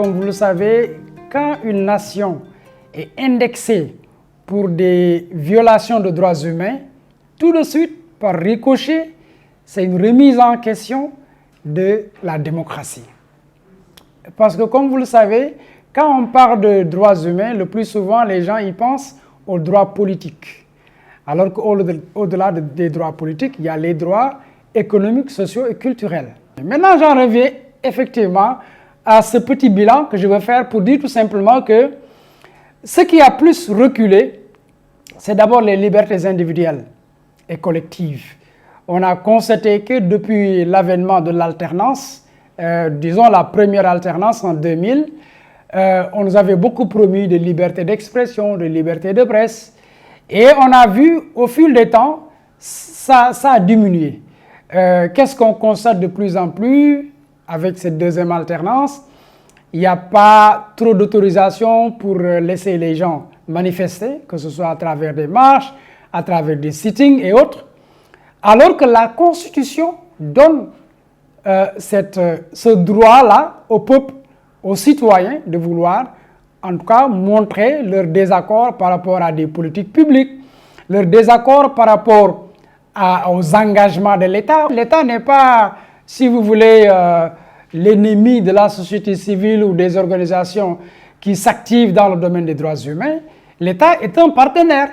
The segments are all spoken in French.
comme vous le savez, quand une nation est indexée pour des violations de droits humains, tout de suite, par ricochet, c'est une remise en question de la démocratie. Parce que comme vous le savez, quand on parle de droits humains, le plus souvent, les gens y pensent aux droits politiques. Alors qu'au-delà des droits politiques, il y a les droits économiques, sociaux et culturels. Maintenant, j'en reviens effectivement à ce petit bilan que je veux faire pour dire tout simplement que ce qui a plus reculé, c'est d'abord les libertés individuelles et collectives. On a constaté que depuis l'avènement de l'alternance, disons la première alternance en 2000, on nous avait beaucoup promis de liberté d'expression, de liberté de presse, et on a vu au fil des temps, ça a diminué. Qu'est-ce qu'on constate de plus en plus avec cette deuxième alternance? Il n'y a pas trop d'autorisation pour laisser les gens manifester, que ce soit à travers des marches, à travers des sittings et autres, alors que la Constitution donne ce droit-là au peuple, aux citoyens de vouloir, en tout cas, montrer leur désaccord par rapport à des politiques publiques, leur désaccord par rapport aux engagements de l'État. L'État n'est pas, si vous voulez, l'ennemi de la société civile ou des organisations qui s'activent dans le domaine des droits humains. L'État est un partenaire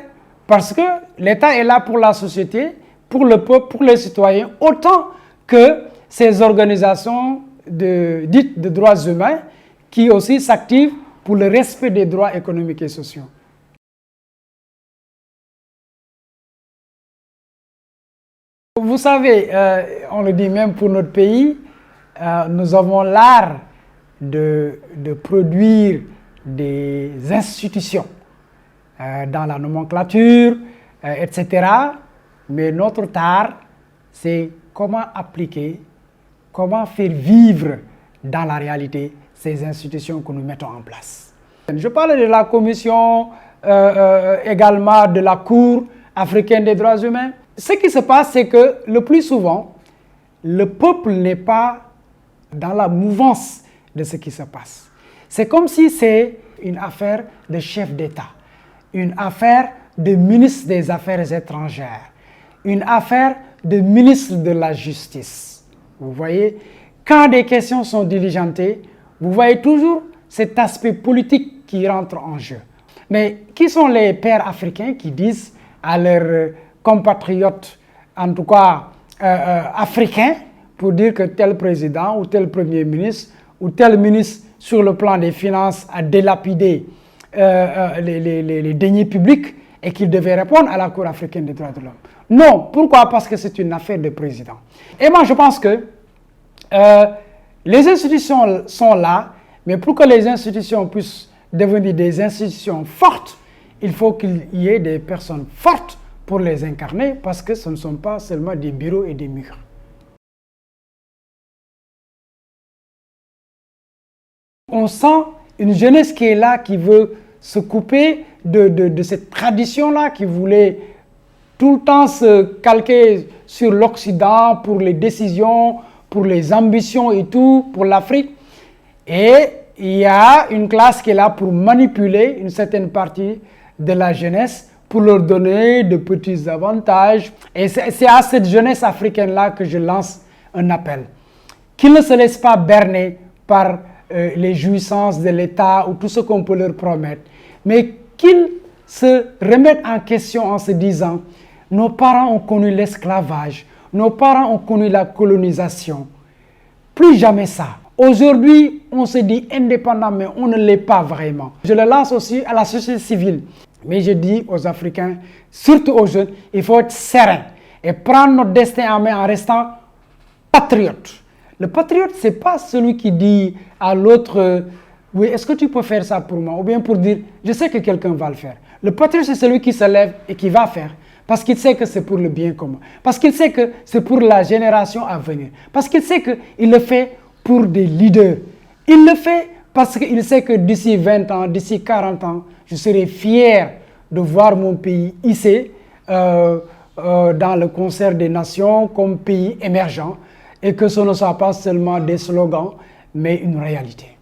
parce que l'État est là pour la société, pour le peuple, pour les citoyens, autant que ces organisations dites de droits humains qui aussi s'activent pour le respect des droits économiques et sociaux. Vous savez, on le dit même pour notre pays, nous avons l'art de produire des institutions dans la nomenclature, etc. Mais notre art, c'est comment appliquer, comment faire vivre dans la réalité ces institutions que nous mettons en place. Je parle de la commission, également de la Cour africaine des droits humains. Ce qui se passe, c'est que le plus souvent, le peuple n'est pas dans la mouvance de ce qui se passe. C'est comme si c'est une affaire de chef d'État, une affaire de ministre des Affaires étrangères, une affaire de ministre de la Justice. Vous voyez, quand des questions sont diligentées, vous voyez toujours cet aspect politique qui rentre en jeu. Mais qui sont les pères africains qui disent à leurs compatriotes, en tout cas africains, pour dire que tel président ou tel premier ministre ou tel ministre sur le plan des finances a délapidé les deniers publics et qu'il devait répondre à la Cour africaine des droits de l'homme? Non. Pourquoi? Parce que c'est une affaire de président. Et moi, je pense que les institutions sont là, mais pour que les institutions puissent devenir des institutions fortes, il faut qu'il y ait des personnes fortes pour les incarner, parce que ce ne sont pas seulement des bureaux et des murs. On sent une jeunesse qui est là, qui veut se couper de cette tradition-là, qui voulait tout le temps se calquer sur l'Occident pour les décisions, pour les ambitions et tout, pour l'Afrique. Et il y a une classe qui est là pour manipuler une certaine partie de la jeunesse, pour leur donner de petits avantages. Et c'est à cette jeunesse africaine-là que je lance un appel. Qu'ils ne se laissent pas berner par les jouissances de l'État ou tout ce qu'on peut leur promettre, mais qu'ils se remettent en question en se disant: nos parents ont connu l'esclavage, nos parents ont connu la colonisation. Plus jamais ça. Aujourd'hui, on se dit indépendant, mais on ne l'est pas vraiment. Je le lance aussi à la société civile. Mais je dis aux Africains, surtout aux jeunes, il faut être serein et prendre notre destin en main en restant patriote. Le patriote, ce n'est pas celui qui dit à l'autre, oui, est-ce que tu peux faire ça pour moi? Ou bien pour dire, je sais que quelqu'un va le faire. Le patriote, c'est celui qui se lève et qui va faire. Parce qu'il sait que c'est pour le bien commun. Parce qu'il sait que c'est pour la génération à venir. Parce qu'il sait qu'il le fait pour des leaders. Il le fait parce qu'il sait que d'ici 20 ans, d'ici 40 ans, je serai fier de voir mon pays hissé dans le concert des nations comme pays émergent et que ce ne soit pas seulement des slogans, mais une réalité.